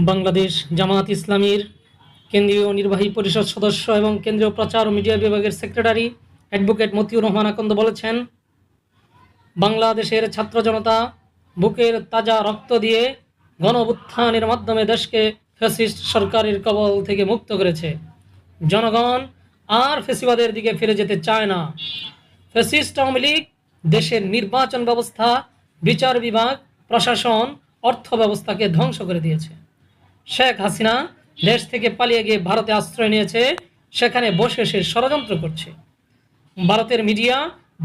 বাংলাদেশ জামাত ইসলামীর কেন্দ্রীয় নির্বাহী পরিষদ সদস্য এবং কেন্দ্রীয় প্রচার ও মিডিয়া বিভাগের সেক্রেটারি অ্যাডভোকেট মতিউর রহমান আকন্দ বলেছেন, বাংলাদেশের ছাত্র জনতা বুকের তাজা রক্ত দিয়ে গণঅভ্যুত্থানের মাধ্যমে দেশকে ফ্যাসিস্ট সরকারের কবল থেকে মুক্ত করেছে। জনগণ আর ফ্যাসিবাদের দিকে ফিরে যেতে চায় না। ফ্যাসিস্ট আওয়ামী লীগ দেশের নির্বাচন ব্যবস্থা, বিচার বিভাগ, প্রশাসন, অর্থ ব্যবস্থাকে ধ্বংস করে দিয়েছে। শেখ হাসিনা দেশ থেকে পালিয়ে গিয়ে ভারতে আশ্রয় নিয়েছে, সেখানে বসে সে ষড়যন্ত্র করছে। ভারতের মিডিয়া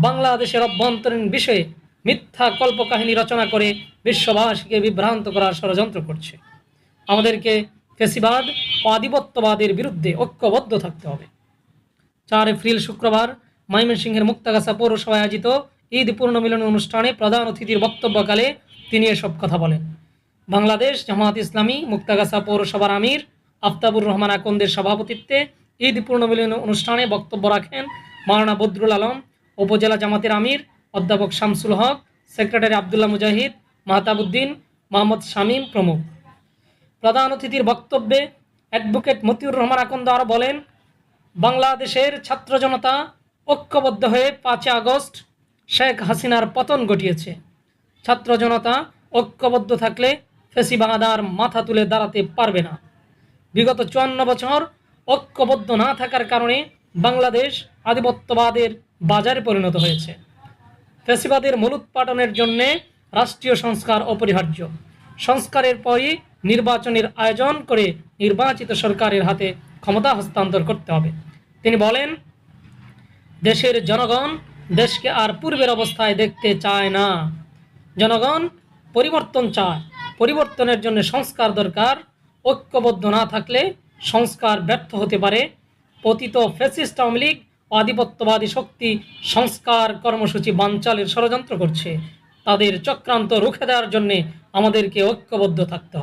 বাংলাদেশের অভ্যন্তরীণ বিষয়ে মিথ্যা কল্পকাহিনী রচনা করে বিশ্ববাসীকে বিভ্রান্ত করার ষড়যন্ত্র করছে। আমাদেরকে ফ্যাসিবাদ ও আধিপত্যবাদের বিরুদ্ধে ঐক্যবদ্ধ থাকতে হবে। 4 এপ্রিল শুক্রবার ময়মনসিংহের মুক্তাগাছা পৌরসভায় আয়োজিত ঈদ পূর্ণমিলন অনুষ্ঠানে প্রধান অতিথির বক্তব্যকালে তিনি এসব কথা বলেন। বাংলাদেশ জামাত ইসলামী মুক্তাগাছা পৌরসভার আমির আফতাবুর রহমান আকন্দের সভাপতিত্বে ঈদ পূর্ণমিলন অনুষ্ঠানে বক্তব্য রাখেন মাওলানা বদরুল আলম, উপজেলা জামাতের আমির অধ্যাপক শামসুল হক, সেক্রেটারি আবদুল্লাহ মুজাহিদ, মাহতাবুদ্দিন, মোহাম্মদ শামীম প্রমুখ। প্রধান অতিথির বক্তব্যে অ্যাডভোকেট মতিউর রহমান আকন্দ আরও বলেন, বাংলাদেশের ছাত্র জনতা ঐক্যবদ্ধ হয়ে 5 আগস্ট শেখ হাসিনার পতন ঘটিয়েছে। ছাত্র জনতা ঐক্যবদ্ধ থাকলে ফ্যাসিবাদ আর মাথা তুলে দাঁড়াতে পারবে না। বিগত 54 বছর ঐক্যবদ্ধ না থাকার কারণে বাংলাদেশ আধিপত্যবাদের বাজারে পরিণত হয়েছে। ফ্যাসিবাদের মূলোৎপাটনের জন্যে রাষ্ট্রীয় সংস্কার অপরিহার্য। সংস্কারের পরই নির্বাচনের আয়োজন করে নির্বাচিত সরকারের হাতে ক্ষমতা হস্তান্তর করতে হবে। তিনি বলেন, দেশের জনগণ দেশকে আর পূর্বের অবস্থায় দেখতে চায় না। জনগণ পরিবর্তন চায়। পরিবর্তনের জন্য সংস্কার দরকার। ঐক্যবদ্ধ না থাকলে সংস্কার ব্যর্থ হতে পারে। পতিত ফ্যাসিস্ট আওয়ামী লীগ ও আধিপত্যবাদী শক্তি সংস্কার কর্মসূচি বানচালের ষড়যন্ত্র করছে। তাদের চক্রান্ত রুখে দেওয়ার জন্য আমাদেরকে ঐক্যবদ্ধ থাকতে হবে।